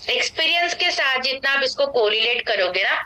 Experience के साथ जितना आप इसको कोरिलेट करोगे ना,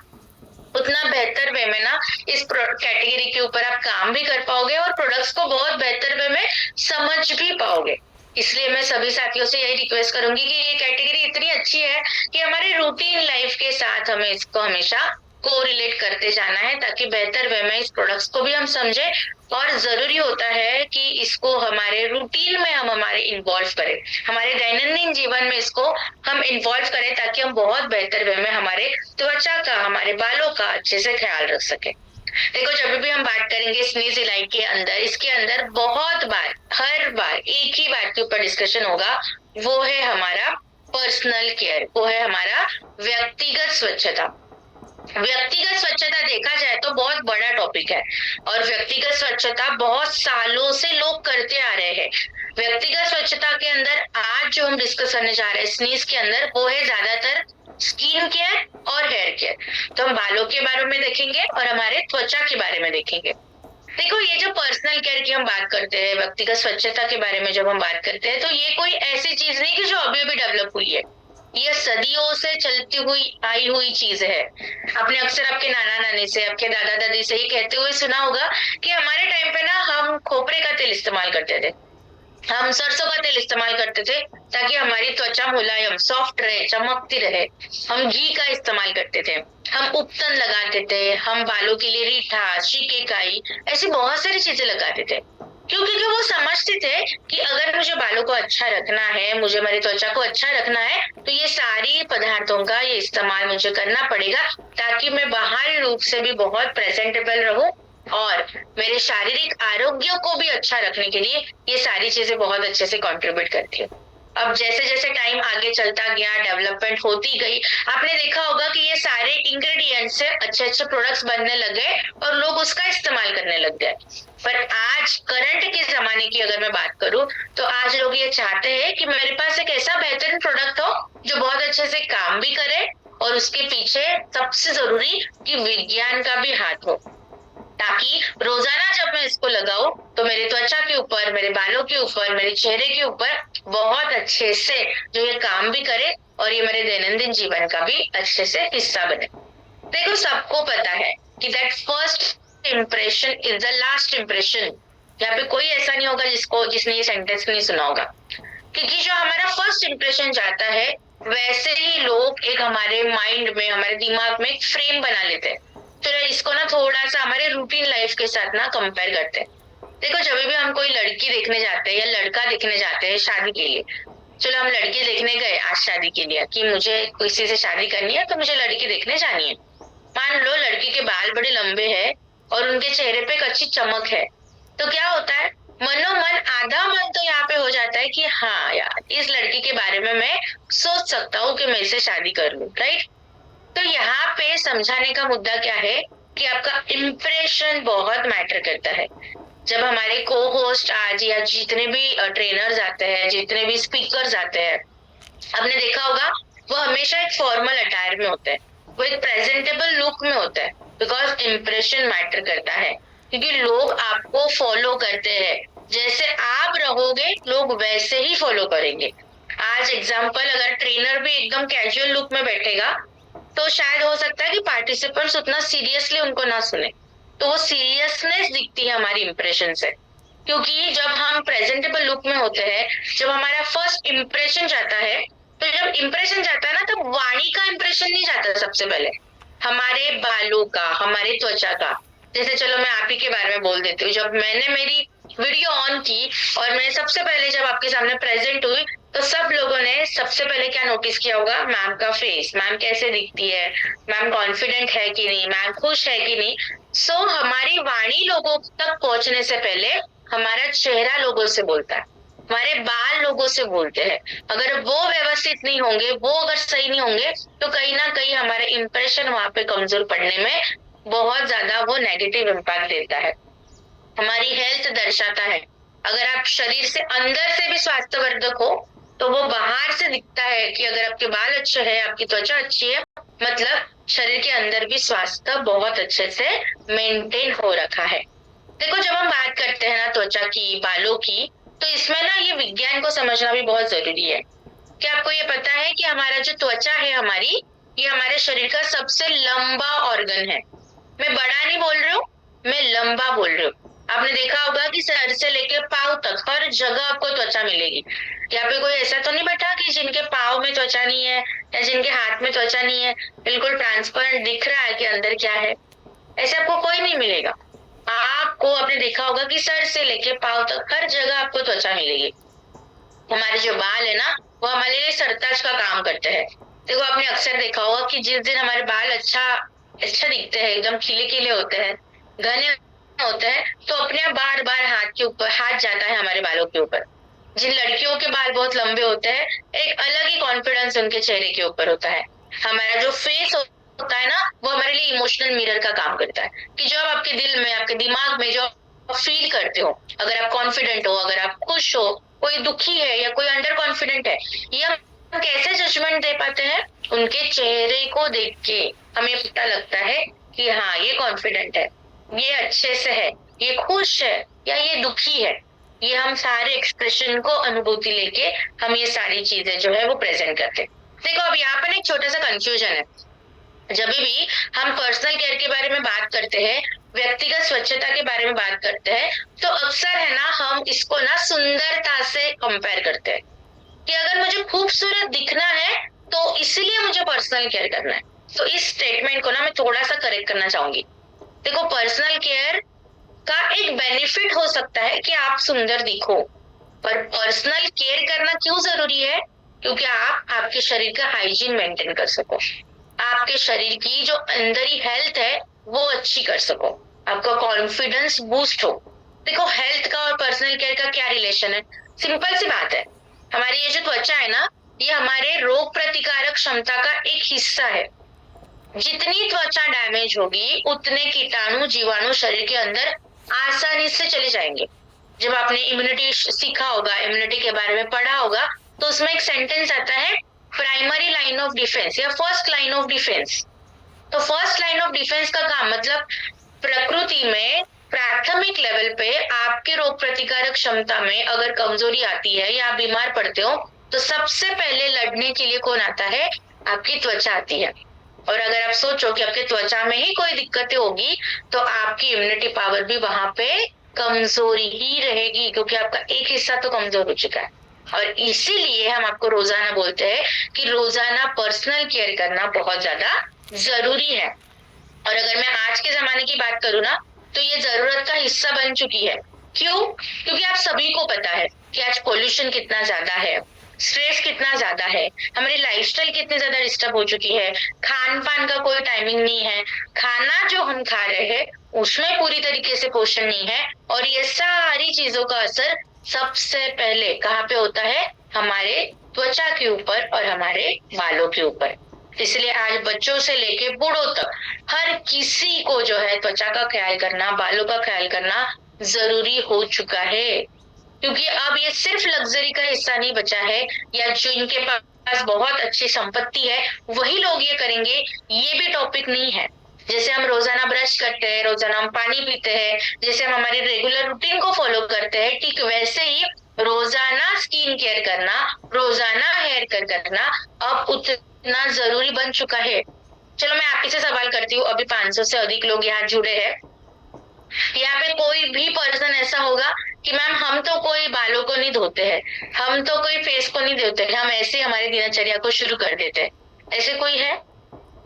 उतना बेहतर वे में ना इस कैटेगरी के ऊपर आप काम भी कर पाओगे और प्रोडक्ट्स को बहुत बेहतर वे में समझ भी पाओगे। इसलिए मैं सभी साथियों से यही रिक्वेस्ट करूंगी कि ये कैटेगरी इतनी अच्छी है कि हमारे रूटीन लाइफ के साथ हमें इसको हमेशा कोरिलेट करते जाना है, ताकि बेहतर वे में इस प्रोडक्ट्स को भी हम समझे। और जरूरी होता है कि इसको हमारे रूटीन में हम हमारे इन्वॉल्व करें, हमारे दैनंदिन जीवन में इसको हम इन्वॉल्व करें, ताकि हम बहुत बेहतर वे में हमारे त्वचा का, हमारे बालों का अच्छे से ख्याल रख सके। देखो, जब भी हम बात करेंगे स्नीज इलाइट के अंदर, इसके अंदर बहुत बार, हर बार एक ही बात के ऊपर डिस्कशन होगा, वो है हमारा पर्सनल केयर, वो है हमारा व्यक्तिगत स्वच्छता। व्यक्तिगत स्वच्छता देखा जाए तो बहुत बड़ा टॉपिक है, और व्यक्तिगत स्वच्छता बहुत सालों से लोग करते आ रहे हैं। व्यक्तिगत स्वच्छता के अंदर आज जो हम डिस्कस करने जा रहे हैं स्नीज के अंदर, वो है ज्यादातर स्किन केयर और हेयर केयर। तो हम बालों के बारे में देखेंगे और हमारे त्वचा के बारे में देखेंगे। देखो, ये जो पर्सनल केयर की हम बात करते हैं, व्यक्तिगत स्वच्छता के बारे में जब हम बात करते हैं, तो ये कोई ऐसी चीज नहीं कि जो अभी अभी डेवलप हुई है। ये सदियों से चलती हुई आई हुई चीज है। आपने अक्सर आपके नाना नानी से, आपके दादा दादी से ही कहते हुए सुना होगा कि हमारे टाइम पे ना हम खोपरे का तेल इस्तेमाल करते थे, हम सरसों का तेल इस्तेमाल करते थे, ताकि हमारी त्वचा मुलायम, सॉफ्ट रहे, चमकती रहे। हम घी का इस्तेमाल करते थे, हम उपटन लगाते थे, हम बालों के लिए रीठा, शिकेकाई, ऐसी बहुत सारी चीजें लगाते थे। क्यों? क्योंकि वो समझते थे कि अगर मुझे बालों को अच्छा रखना है, मुझे मेरी त्वचा को अच्छा रखना है, तो ये सारी पदार्थों का ये इस्तेमाल मुझे करना पड़ेगा, ताकि मैं बाहरी रूप से भी बहुत प्रेजेंटेबल रहूं, और मेरे शारीरिक आरोग्य को भी अच्छा रखने के लिए ये सारी चीजें बहुत अच्छे से कंट्रीब्यूट करती है। अब जैसे जैसे टाइम आगे चलता गया, डेवलपमेंट होती गई, आपने देखा होगा कि ये सारे इंग्रेडिएंट्स से अच्छे अच्छे प्रोडक्ट्स बनने लगे और लोग उसका इस्तेमाल करने लग गए। पर आज करंट के जमाने की अगर मैं बात करूं, तो आज लोग ये चाहते हैं कि मेरे पास एक ऐसा बेहतरीन प्रोडक्ट हो जो बहुत अच्छे से काम भी करे, और उसके पीछे सबसे जरूरी कि विज्ञान का भी हाथ हो, ताकि रोजाना जब मैं इसको लगाऊं तो मेरी त्वचा के ऊपर, मेरे बालों के ऊपर, मेरे चेहरे के ऊपर बहुत अच्छे से जो ये काम भी करे, और ये मेरे दैनंदिन जीवन का भी अच्छे से हिस्सा बने। देखो, सबको पता है कि that first impression is the last impression. यहाँ पे कोई ऐसा नहीं होगा जिसने ये सेंटेंस नहीं सुना होगा, क्योंकि जो हमारा फर्स्ट इम्प्रेशन जाता है, वैसे ही लोग एक हमारे माइंड में, हमारे दिमाग में एक फ्रेम बना लेते हैं। चलो इसको ना थोड़ा सा हमारे रूटीन लाइफ के साथ ना कंपेयर करते हैं। देखो, जब भी हम कोई लड़की देखने जाते हैं या लड़का देखने जाते हैं शादी के लिए, चलो हम लड़की देखने गए आज शादी के लिए, कि मुझे किसी से शादी करनी है तो मुझे लड़की देखने जानी है। मान लो लड़की के बाल बड़े लंबे हैं और उनके चेहरे पे एक अच्छी चमक है, तो क्या होता है, मनोमन आधा मन तो यहाँ पे हो जाता है कि हाँ यार, इस लड़की के बारे में मैं सोच सकता हूँ कि मैं इसे शादी कर लूं, राइट। तो यहाँ पे समझाने का मुद्दा क्या है कि आपका इम्प्रेशन बहुत मैटर करता है। जब हमारे को होस्ट आज या जितने भी ट्रेनर्स आते हैं, जितने भी स्पीकर्स आते हैं, आपने देखा होगा वो हमेशा एक फॉर्मल अटायर में होता है, वो एक प्रेजेंटेबल लुक में होता है, बिकॉज इम्प्रेशन मैटर करता है। क्योंकि लोग आपको फॉलो करते हैं, जैसे आप रहोगे लोग वैसे ही फॉलो करेंगे। आज एग्जाम्पल, अगर ट्रेनर भी एकदम कैजुअल लुक में बैठेगा, तो शायद हो सकता है कि पार्टिसिपेंट्स उतना सीरियसली उनको ना सुने, तो वो सीरियसनेस दिखती है हमारी इंप्रेशन से। क्योंकि जब हम प्रेजेंटेबल लुक में होते हैं, जब हमारा फर्स्ट इंप्रेशन जाता है, तो जब इंप्रेशन जाता है ना, तब वाणी का इंप्रेशन नहीं जाता, सबसे पहले हमारे बालों का, हमारे त्वचा का। जैसे चलो मैं आप ही के बारे में बोल देती हूँ, जब मैंने मेरी वीडियो ऑन की और मैं सबसे पहले जब आपके सामने प्रेजेंट हुई, तो सब लोगों ने सबसे पहले क्या नोटिस किया होगा, मैम का फेस, मैम कैसे दिखती है, मैम कॉन्फिडेंट है कि नहीं, मैम खुश है कि नहीं। सो हमारी वाणी लोगों तक पहुंचने से पहले हमारा चेहरा लोगों से बोलता है, हमारे बाल लोगों से बोलते हैं। अगर वो व्यवस्थित नहीं होंगे, वो अगर सही नहीं होंगे, तो कहीं ना कहीं हमारे इंप्रेशन वहां पे कमजोर पड़ने में बहुत ज्यादा वो नेगेटिव इम्पैक्ट देता है। हमारी हेल्थ दर्शाता है। अगर आप शरीर से अंदर से भी स्वास्थ्यवर्धक हो, तो वो बाहर से दिखता है कि अगर आपके बाल अच्छे हैं, आपकी त्वचा अच्छी है, मतलब शरीर के अंदर भी स्वास्थ्य बहुत अच्छे से मेंटेन हो रखा है। देखो, जब हम बात करते हैं ना त्वचा की, बालों की, तो इसमें ना ये विज्ञान को समझना भी बहुत जरूरी है। क्या आपको ये पता है कि हमारा जो त्वचा है हमारी, ये हमारे शरीर का सबसे लंबा ऑर्गन है। मैं बड़ा नहीं बोल रही हूँ, मैं लंबा बोल रही हूँ। आपने देखा होगा कि सर से लेके पाँव तक हर जगह आपको त्वचा मिलेगी। यहाँ पे कोई ऐसा तो नहीं बैठा कि जिनके पाँव में त्वचा नहीं है या जिनके हाथ में त्वचा नहीं है, बिल्कुल ट्रांसपेरेंट दिख रहा है कि अंदर क्या है। ऐसे आपको कोई नहीं मिलेगा। आपको आपने देखा होगा कि सर से लेके पाँव तक हर जगह आपको त्वचा मिलेगी। हमारे जो बाल है ना, वो हमारे लिए सरताज का काम करते हैं। देखो आपने अक्सर देखा होगा कि जिस दिन हमारे बाल अच्छा अच्छा दिखते हैं, एकदम खिले खिले होते हैं, घने होते हैं, तो अपने आप बार बार हाथ के ऊपर हाथ जाता है हमारे बालों के ऊपर। जिन लड़कियों के बाल बहुत लंबे होते हैं, एक अलग ही कॉन्फिडेंस उनके चेहरे के ऊपर होता है। हमारा जो फेस होता है ना, वो हमारे लिए इमोशनल मिरर का काम करता है, कि जो आप आपके दिल में, आपके दिमाग में जो फील करते हो, अगर आप कॉन्फिडेंट हो, अगर आप खुश हो, कोई दुखी है या कोई अंडर कॉन्फिडेंट है, ये हम कैसे जजमेंट दे पाते हैं? उनके चेहरे को देख के हमें पता लगता है कि हाँ ये कॉन्फिडेंट है, ये अच्छे से है, ये खुश है या ये दुखी है। ये हम सारे एक्सप्रेशन को अनुभूति लेके हम ये सारी चीजें जो है वो प्रेजेंट करते हैं। देखो अब यहाँ पर एक छोटा सा कंफ्यूजन है। जब भी हम पर्सनल केयर के बारे में बात करते हैं, व्यक्तिगत स्वच्छता के बारे में बात करते हैं, तो अक्सर है ना हम इसको ना सुंदरता से कंपेयर करते हैं कि अगर मुझे खूबसूरत दिखना है तो इसलिए मुझे पर्सनल केयर करना है। तो इस स्टेटमेंट को ना मैं थोड़ा सा करेक्ट करना चाहूंगी। देखो पर्सनल केयर का एक बेनिफिट हो सकता है कि आप सुंदर दिखो, पर पर्सनल केयर करना क्यों जरूरी है? क्योंकि आप आपके शरीर का हाइजीन मेंटेन कर सको, आपके शरीर की जो अंदरी हेल्थ है वो अच्छी कर सको, आपका कॉन्फिडेंस बूस्ट हो। देखो हेल्थ का और पर्सनल केयर का क्या रिलेशन है? सिंपल सी बात है, हमारी ये जो त्वचा है ना, ये हमारे रोग प्रतिकारक क्षमता का एक हिस्सा है। जितनी त्वचा डैमेज होगी उतने कीटाणु जीवाणु शरीर के अंदर आसानी से चले जाएंगे। जब आपने इम्यूनिटी सीखा होगा, इम्यूनिटी के बारे में पढ़ा होगा, तो उसमें एक सेंटेंस आता है प्राइमरी लाइन ऑफ डिफेंस या फर्स्ट लाइन ऑफ डिफेंस। तो फर्स्ट लाइन ऑफ डिफेंस का काम मतलब प्रकृति में प्राथमिक लेवल पे आपके रोग प्रतिकारक क्षमता में अगर कमजोरी आती है या आप बीमार पड़ते हो, तो सबसे पहले लड़ने के लिए कौन आता है? आपकी त्वचा आती है। और अगर आप सोचो कि आपके त्वचा में ही कोई दिक्कतें होगी, तो आपकी इम्यूनिटी पावर भी वहां पे कमजोरी ही रहेगी, क्योंकि आपका एक हिस्सा तो कमजोर हो चुका है। और इसीलिए हम आपको रोजाना बोलते हैं कि रोजाना पर्सनल केयर करना बहुत ज्यादा जरूरी है। और अगर मैं आज के जमाने की बात करूँ ना, तो ये जरूरत का हिस्सा बन चुकी है। क्यों? क्योंकि आप सभी को पता है कि आज पोल्यूशन कितना ज्यादा है, स्ट्रेस कितना ज्यादा है, हमारी लाइफस्टाइल कितनी ज्यादा डिस्टर्ब हो चुकी है, खान पान का कोई टाइमिंग नहीं है, खाना जो हम खा रहे हैं उसमें पूरी तरीके से पोषण नहीं है, और ये सारी चीजों का असर सबसे पहले कहाँ पे होता है? हमारे त्वचा के ऊपर और हमारे बालों के ऊपर। इसलिए आज बच्चों से लेके बूढ़ों तक हर किसी को जो है त्वचा का ख्याल करना, बालों का ख्याल करना जरूरी हो चुका है। क्योंकि अब ये सिर्फ लग्जरी का हिस्सा नहीं बचा है, या जो इनके पास बहुत अच्छी संपत्ति है वही लोग ये करेंगे, ये भी टॉपिक नहीं है। जैसे हम रोजाना ब्रश करते हैं, रोजाना हम पानी पीते हैं, जैसे हम हमारे रेगुलर रूटीन को फॉलो करते हैं, ठीक वैसे ही रोजाना स्किन केयर करना, रोजाना हेयर केयर करना अब उतना जरूरी बन चुका है। चलो मैं आप ही से सवाल करती हूँ, अभी 500 से अधिक लोग यहाँ जुड़े हैं। यहाँ पे कोई भी पर्सन ऐसा होगा कि मैम हम तो कोई बालों को नहीं धोते हैं, हम तो कोई फेस को नहीं धोते हैं, हम ऐसे हमारी दिनचर्या को शुरू कर देते हैं, ऐसे कोई है?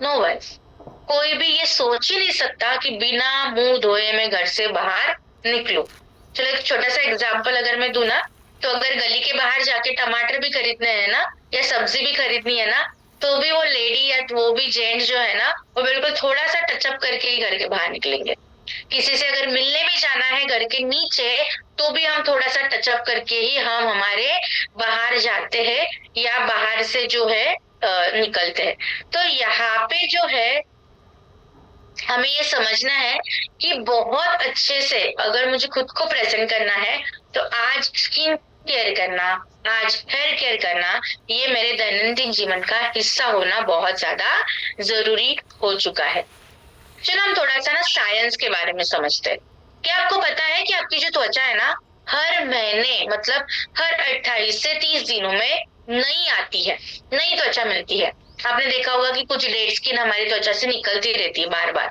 No one. कोई भी ये सोच ही नहीं सकता कि बिना मुंह धोए मैं घर से बाहर निकलूं। चलो एक छोटा सा एग्जाम्पल अगर मैं दूं ना, तो अगर गली के बाहर जाके टमाटर भी खरीदने हैं ना, या सब्जी भी खरीदनी है ना, तो भी वो लेडी या वो भी जेंट्स जो है ना, वो बिल्कुल थोड़ा सा टचअप करके ही घर के बाहर निकलेंगे। किसी से अगर मिलने भी जाना है घर के नीचे, तो भी हम थोड़ा सा टचअप करके ही हम हमारे बाहर जाते हैं या बाहर से जो है निकलते हैं। तो यहाँ पे जो है हमें ये समझना है कि बहुत अच्छे से अगर मुझे खुद को प्रेजेंट करना है, तो आज स्किन केयर करना, आज हेयर केयर करना, ये मेरे दैनंदिन जीवन का हिस्सा होना बहुत ज्यादा जरूरी हो चुका है। चलो हम थोड़ा सा ना साइंस के बारे में समझते हैं। क्या आपको पता है कि आपकी जो त्वचा है ना, हर महीने मतलब हर 28 से 30 दिनों में नहीं आती है, नई त्वचा मिलती है। आपने देखा होगा कि कुछ डेड स्किन हमारी त्वचा से निकलती रहती है बार बार।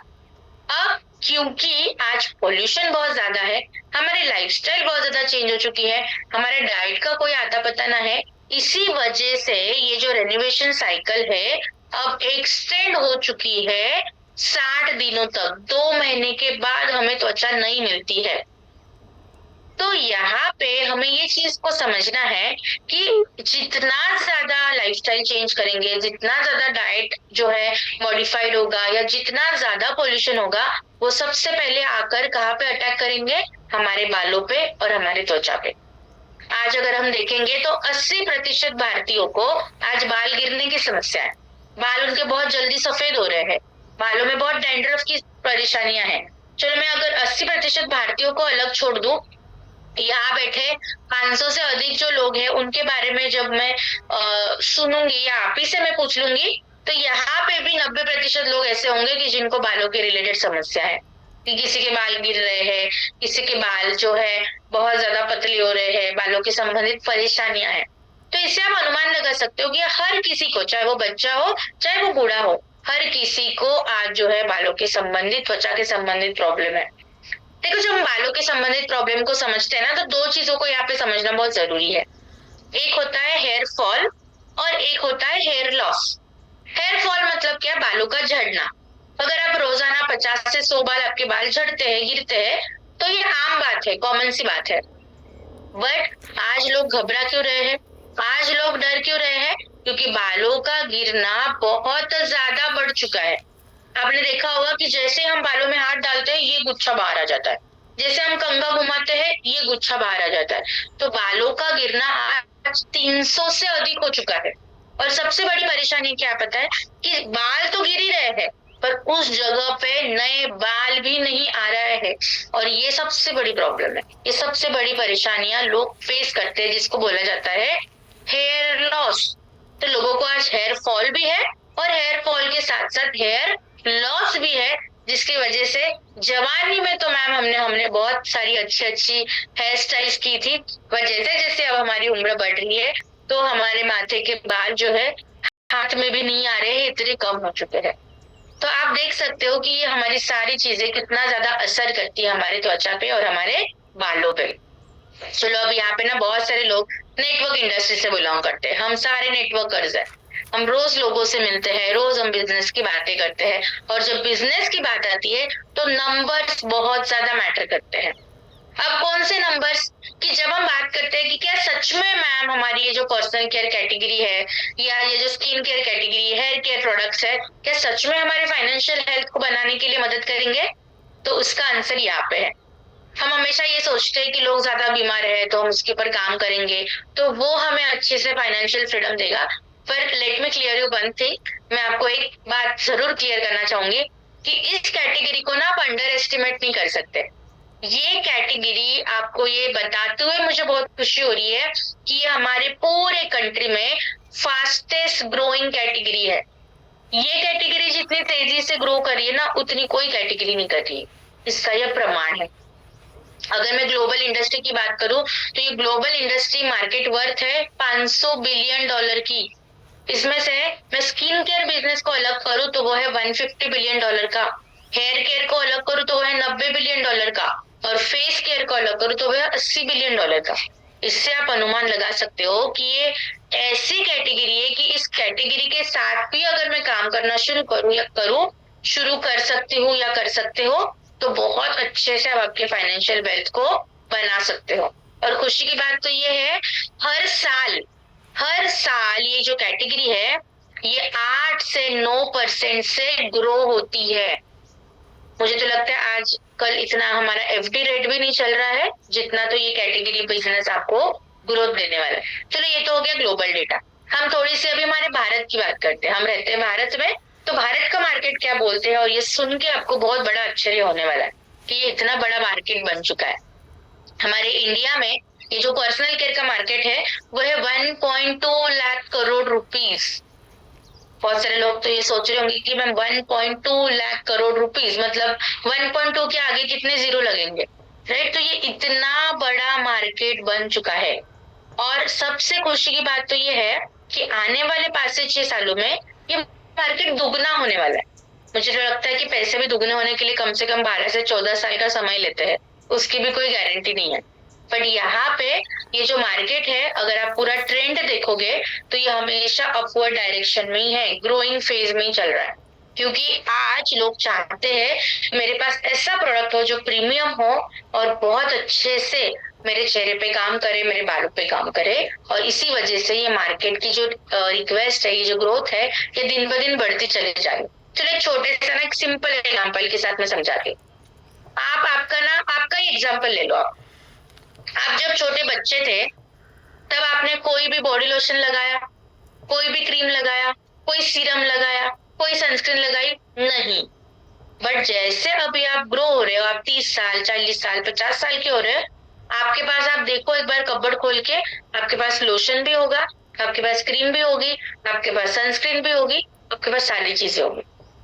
अब क्योंकि आज पोल्यूशन बहुत ज्यादा है, हमारी लाइफस्टाइल बहुत ज्यादा चेंज हो चुकी है, हमारे डाइट का कोई आता पता ना है, इसी वजह से ये जो रेनोवेशन साइकिल है अब एक्सटेंड हो चुकी है 60 दिनों तक। 2 महीने के बाद हमें त्वचा नहीं मिलती है। तो यहाँ पे हमें ये चीज को समझना है कि जितना ज्यादा लाइफस्टाइल चेंज करेंगे, जितना ज्यादा डाइट जो है मॉडिफाइड होगा, या जितना ज्यादा पोल्यूशन होगा, वो सबसे पहले आकर कहाँ पे अटैक करेंगे? हमारे बालों पे और हमारे त्वचा पे। आज अगर हम देखेंगे तो 80% भारतीयों को आज बाल गिरने की समस्या है। बाल उनके बहुत जल्दी सफेद हो रहे हैं, बालों में बहुत डैंड्रफ की परेशानियां हैं। चलो मैं अगर 80% भारतीयों को अलग छोड़ दूं, यहाँ बैठे 500 से अधिक जो लोग हैं उनके बारे में जब मैं सुनूंगी या आप ही से मैं पूछ लूंगी, तो यहाँ पे भी 90% लोग ऐसे होंगे कि जिनको बालों के रिलेटेड समस्या है, कि किसी के बाल गिर रहे हैं, किसी के बाल जो है बहुत ज्यादा पतले हो रहे हैं, बालों के संबंधित परेशानियां हैं। तो इससे आप अनुमान लगा सकते हो कि हर किसी को, चाहे वो बच्चा हो चाहे वो बूढ़ा हो, हर किसी को आज जो है बालों के संबंधित, त्वचा के संबंधित प्रॉब्लम है। देखो, जब हम बालों के संबंधित प्रॉब्लम को समझते हैं ना, तो दो चीजों को यहाँ पे समझना बहुत जरूरी है। एक होता है हेयर फॉल और एक होता है हेयर लॉस। हेयर फॉल मतलब क्या? बालों का झड़ना। अगर आप रोजाना 50 से 100 बाल आपके बाल झड़ते हैं, गिरते हैं, तो ये आम बात है, कॉमन सी बात है। बट आज लोग घबरा क्यों रहे हैं? आज लोग डर क्यों रहे हैं? क्योंकि बालों का गिरना बहुत ज्यादा बढ़ चुका है। आपने देखा होगा कि जैसे हम बालों में हाथ डालते हैं ये गुच्छा बाहर आ जाता है, जैसे हम कंघा घुमाते हैं ये गुच्छा बाहर आ जाता है। तो बालों का गिरना आज 300 से अधिक हो चुका है। और सबसे बड़ी परेशानी क्या पता है? कि बाल तो गिर ही रहे हैं, पर उस जगह पे नए बाल भी नहीं आ रहे हैं। और ये सबसे बड़ी प्रॉब्लम है, ये सबसे बड़ी परेशानियां लोग फेस करते हैं, जिसको बोला जाता है हेयर लॉस। तो लोगों को आज हेयर फॉल भी है और हेयर फॉल के साथ साथ हेयर लॉस भी है, जिसकी वजह से जवानी में तो मैम हमने हमने बहुत सारी अच्छी अच्छी हेयर स्टाइल्स की थी, पर जैसे जैसे अब हमारी उम्र बढ़ रही है तो हमारे माथे के बाल जो है हाथ में भी नहीं आ रहे हैं, इतने कम हो चुके हैं। तो आप देख सकते हो कि ये हमारी सारी चीजें कितना ज्यादा असर करती है हमारे त्वचा पे और हमारे बालों पे। चलो, अब यहाँ पे ना बहुत सारे लोग नेटवर्क इंडस्ट्री से बिलोंग करते हैं, हम सारे नेटवर्कर्स हैं, हम रोज लोगों से मिलते हैं, रोज हम बिजनेस की बातें करते हैं। और जब बिजनेस की बात आती है तो नंबर्स बहुत ज्यादा मैटर करते हैं। अब कौन से नंबर्स? कि जब हम बात करते हैं कि क्या सच में मैम हमारी ये जो पर्सनल केयर कैटेगरी है, या ये जो skin care category, hair care products है, क्या सच में हमारे फाइनेंशियल हेल्थ को बनाने के लिए मदद करेंगे? तो उसका आंसर यहाँ पे है। हम हमेशा ये सोचते हैं कि लोग ज्यादा बीमार है तो हम उसके ऊपर काम करेंगे, तो वो हमें अच्छे से फाइनेंशियल फ्रीडम देगा। पर let me clear you one thing, मैं आपको एक बात जरूर क्लियर करना चाहूंगी कि इस कैटेगरी को ना आप अंडर एस्टिमेट नहीं कर सकते। ये कैटेगरी, आपको ये बताते हुए मुझे बहुत खुशी हो रही है कि ये हमारे पूरे कंट्री में फास्टेस्ट ग्रोइंग कैटेगरी है। ये कैटेगरी जितनी तेजी से ग्रो कर रही है ना, उतनी कोई कैटेगरी नहीं कर रही। इसका यह प्रमाण है। अगर मैं ग्लोबल इंडस्ट्री की बात करूं तो ये ग्लोबल इंडस्ट्री मार्केट वर्थ है $500 बिलियन की। इसमें से मैं स्किन केयर बिजनेस को अलग करूं तो वो है $150 बिलियन का, हेयर केयर को अलग करूं तो वो है $90 बिलियन का, और फेस केयर को अलग करूं तो वो है $80 बिलियन का। इससे आप अनुमान लगा सकते हो कि ये ऐसी कैटेगरी है कि इस कैटेगरी के साथ भी अगर मैं काम करना शुरू करूं या करूं, शुरू कर सकती हूँ या कर सकते हो, तो बहुत अच्छे से आप आपके फाइनेंशियल वेल्थ को बना सकते हो। और खुशी की बात तो ये है, हर साल ये जो कैटेगरी है ये 8 से 9% से ग्रो होती है। मुझे तो लगता है आज कल इतना हमारा एफडी रेट भी नहीं चल रहा है जितना तो ये कैटेगरी बिजनेस आपको ग्रोथ देने वाला है। चलो, ये तो हो गया ग्लोबल डेटा। हम थोड़ी सी अभी हमारे भारत की बात करते हैं। हम रहते हैं भारत में, तो भारत का मार्केट क्या बोलते हैं, और ये सुन के आपको बहुत बड़ा आश्चर्य होने वाला है कि ये इतना बड़ा मार्केट बन चुका है। हमारे इंडिया में ये जो पर्सनल केयर का मार्केट है वो है 1.2 लाख करोड़ रुपीस। बहुत सारे लोग तो ये सोच रहे होंगे कि मैम 1.2 लाख करोड़ रुपीस मतलब 1.2 के आगे कितने जीरो लगेंगे, राइट? तो ये इतना बड़ा मार्केट बन चुका है। और सबसे खुशी की बात तो ये है कि आने वाले 5 से 6 सालों में ये मार्केट दुगना होने वाला है। मुझे तो लगता है कि पैसे भी दुगने होने के लिए कम से कम 12 से 14 साल का समय लेते हैं, उसकी भी कोई गारंटी नहीं है। बट यहाँ पे ये जो मार्केट है, अगर आप पूरा ट्रेंड देखोगे तो ये हमेशा अपवर्ड डायरेक्शन में ही है, ग्रोइंग फेज में ही चल रहा है। क्योंकि आज लोग चाहते हैं मेरे पास ऐसा प्रोडक्ट हो जो प्रीमियम हो और बहुत अच्छे से मेरे चेहरे पे काम करे, मेरे बालों पे काम करे। और इसी वजह से ये मार्केट की जो रिक्वेस्ट है, ये जो ग्रोथ है, ये दिन ब दिन बढ़ती चली जा रही है। चलो एक छोटे से ना एक सिंपल एग्जांपल के साथ मैं समझाती हूँ। आपका ही एग्जांपल ले लो। आप जब छोटे बच्चे थे तब आपने कोई भी बॉडी लोशन लगाया, कोई भी क्रीम लगाया, कोई सीरम लगाया, कोई सनस्क्रीन लगाई नहीं। बट जैसे अभी आप ग्रो हो रहे हो, आप 30 साल, 40 साल, 50 साल के हो रहे हो, आपके पास, आप देखो एक बार कबर्ड खोल के, आपके पास लोशन भी होगा, आपके पास क्रीम भी होगी, आपके पास सनस्क्रीन भी होगी, आपके पास सारी चीजें होगी।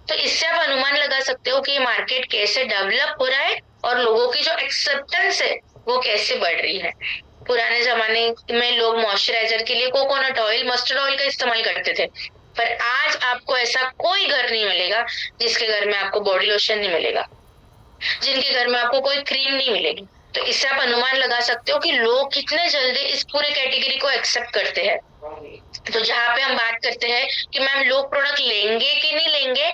तो इससे आप अनुमान लगा सकते हो कि ये मार्केट कैसे डेवलप हो रहा है और लोगों की जो एक्सेप्टेंस है वो कैसे बढ़ रही है। पुराने जमाने में लोग मॉइस्चराइजर के लिए कोकोनट ऑयल, मस्टर्ड ऑयल का इस्तेमाल करते थे। पर आज आपको ऐसा कोई घर नहीं मिलेगा जिसके घर में आपको बॉडी लोशन नहीं मिलेगा, जिनके घर में आपको कोई क्रीम नहीं मिलेगी। तो इससे आप अनुमान लगा सकते हो कि लोग कितने जल्दी इस पूरे कैटेगरी को एक्सेप्ट करते हैं। तो जहां पे हम बात करते हैं कि मैम लोग प्रोडक्ट लेंगे कि नहीं लेंगे,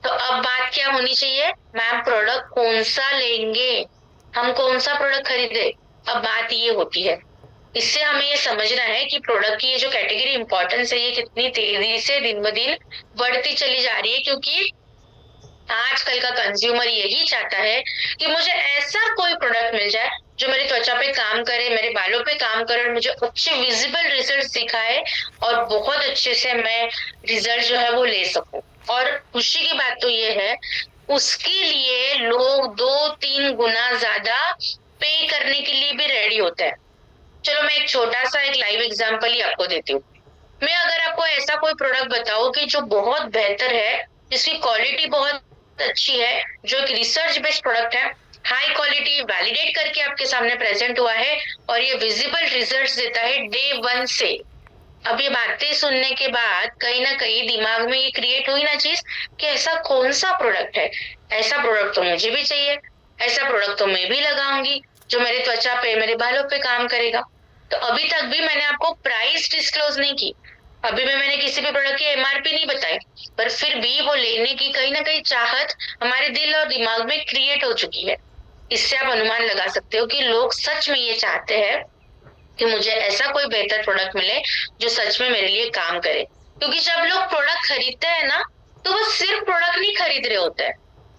तो अब बात क्या होनी चाहिए, मैम प्रोडक्ट कौन सा लेंगे, हम कौन सा प्रोडक्ट खरीदे। अब बात ये होती है। इससे हमें ये समझना है कि प्रोडक्ट की ये जो कैटेगरी इंपॉर्टेंस है, ये कितनी तेजी से दिन ब दिन बढ़ती चली जा रही है। क्योंकि आजकल का कंज्यूमर यही चाहता है कि मुझे ऐसा कोई प्रोडक्ट मिल जाए जो मेरी त्वचा पे काम करे, मेरे बालों पे काम करे और मुझे अच्छे विजिबल रिजल्ट दिखाए और बहुत अच्छे से मैं रिजल्ट जो है वो ले सकूं। और खुशी की बात तो ये है, उसके लिए लोग 2-3 गुना ज्यादा पे करने के लिए भी रेडी होते हैं। चलो मैं एक छोटा सा एक लाइव एग्जांपल ही आपको देती हूँ। मैं अगर आपको ऐसा कोई प्रोडक्ट बताऊं कि जो बहुत बेहतर है, जिसकी क्वालिटी बहुत अच्छी है, जो एक रिसर्च बेस्ड प्रोडक्ट है, हाई क्वालिटी, वैलिडेट करके आपके सामने प्रेजेंट हुआ है और ये विजिबल रिजल्ट्स देता है डे 1 से। अब ये बातें सुनने के बाद कहीं ना कहीं दिमाग में ये क्रिएट हुई ना चीज कि ऐसा कौन सा प्रोडक्ट है, ऐसा प्रोडक्ट तो मुझे भी चाहिए, ऐसा प्रोडक्ट तो मैं भी लगाऊंगी जो मेरी त्वचा पे, मेरे बालों पे काम करेगा। तो अभी तक भी मैंने आपको प्राइस डिस्क्लोज नहीं की, अभी भी मैंने किसी भी प्रोडक्ट की एमआरपी नहीं बताई, पर फिर भी वो लेने की कहीं ना कहीं चाहत हमारे दिल और दिमाग में क्रिएट हो चुकी है। इससे आप अनुमान लगा सकते हो कि लोग सच में ये चाहते हैं कि मुझे ऐसा कोई बेहतर प्रोडक्ट मिले जो सच में मेरे लिए काम करे। क्योंकि जब लोग प्रोडक्ट खरीदते हैं ना, तो वो सिर्फ प्रोडक्ट नहीं खरीद रहे होते हैं,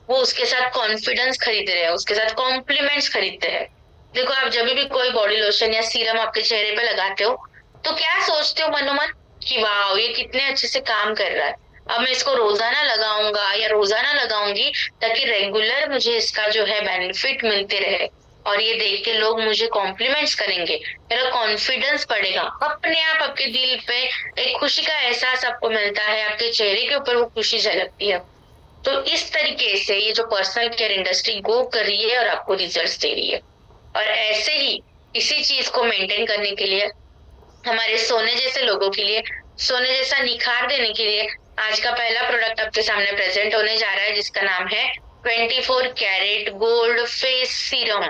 वो उसके साथ कॉन्फिडेंस खरीद रहे हैं, उसके साथ कॉम्प्लीमेंट्स खरीदते हैं। देखो आप जब भी कोई बॉडी लोशन या सीरम आपके चेहरे पे लगाते हो तो क्या सोचते हो मनोमन कि वाह ये कितने अच्छे से काम कर रहा है, अब मैं इसको रोजाना लगाऊंगा या रोजाना लगाऊंगी ताकि रेगुलर मुझे इसका जो है बेनिफिट मिलते रहे और ये देख के लोग मुझे कॉम्प्लीमेंट्स करेंगे, मेरा कॉन्फिडेंस बढ़ेगा, अपने आप आपके दिल पे एक खुशी का एहसास आपको मिलता है, आपके चेहरे के ऊपर वो खुशी झलकती है। तो इस तरीके से ये जो पर्सनल केयर इंडस्ट्री गो कर रही है और आपको रिजल्ट्स दे रही है। और ऐसे ही इसी चीज को मेंटेन करने के लिए हमारे सोने जैसे लोगों के लिए, सोने जैसा निखार देने के लिए आज का पहला प्रोडक्ट आपके सामने प्रेजेंट होने जा रहा है, जिसका नाम है 24 कैरेट गोल्ड फेस सीरम।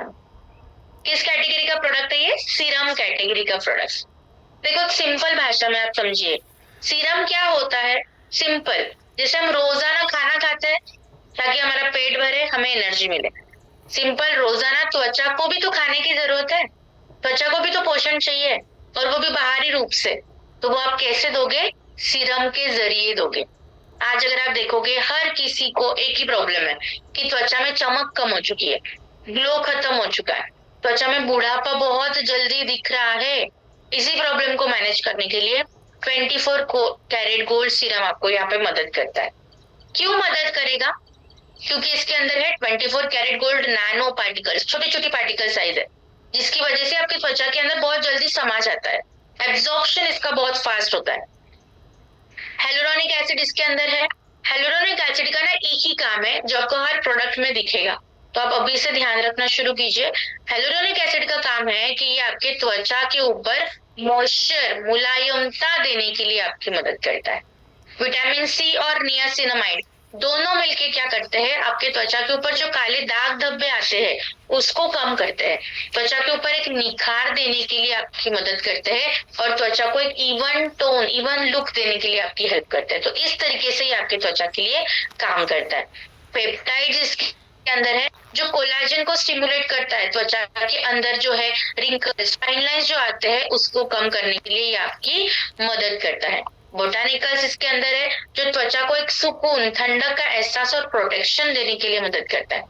किस कैटेगरी का प्रोडक्ट है ये, सीरम कैटेगरी का प्रोडक्ट। देखो सिंपल भाषा में आप समझिए, सीरम क्या होता है, सिंपल, जैसे हम रोजाना खाना खाते हैं ताकि हमारा पेट भरे, हमें एनर्जी मिले। सिंपल, रोजाना त्वचा को भी तो खाने की जरूरत है, त्वचा को भी तो पोषण चाहिए और वो भी बाहरी रूप से। तो वो आप कैसे दोगे, सीरम के जरिए दोगे। आज अगर आप देखोगे हर किसी को एक ही प्रॉब्लम है कि त्वचा में चमक कम हो चुकी है, ग्लो खत्म हो चुका है, त्वचा में बुढ़ापा बहुत जल्दी दिख रहा है। इसी प्रॉब्लम को मैनेज करने के लिए 24 कैरेट गोल्ड सीरम आपको यहाँ पे मदद करता है। क्यों मदद करेगा, क्योंकि इसके अंदर है 24 कैरेट गोल्ड नैनो पार्टिकल्स, छोटी छोटी पार्टिकल साइज है, जिसकी वजह से आपकी त्वचा के अंदर बहुत जल्दी समा जाता है, एब्जॉर्प्शन इसका बहुत फास्ट होता है। हेलुरोनिक एसिड इसके अंदर है। हेलुरोनिक एसिड का ना एक ही काम है जो आपको हर प्रोडक्ट में दिखेगा, तो आप अभी से ध्यान रखना शुरू कीजिए। हेलुरोनिक एसिड का काम है कि ये आपके त्वचा के ऊपर मॉइस्चर, मुलायमता देने के लिए आपकी मदद करता है। विटामिन सी और नियासिनामाइड दोनों मिलके क्या करते हैं, आपके त्वचा के ऊपर जो काले दाग धब्बे आते हैं उसको कम करते हैं, त्वचा के ऊपर एक निखार देने के लिए आपकी मदद करते हैं और त्वचा को एक इवन टोन, इवन लुक देने के लिए आपकी हेल्प करते हैं। तो इस तरीके से ये आपके त्वचा के लिए काम करता है। पेप्टाइड इसके अंदर है जो कोलाजन को स्टिमुलेट करता है, त्वचा के अंदर जो है रिंकल्स, फाइन लाइंस जो आते हैं उसको कम करने के लिए ये आपकी मदद करता है। बोटानिकल्स इसके अंदर है जो त्वचा को एक सुकून, ठंडक का एहसास और प्रोटेक्शन देने के लिए मदद करता है।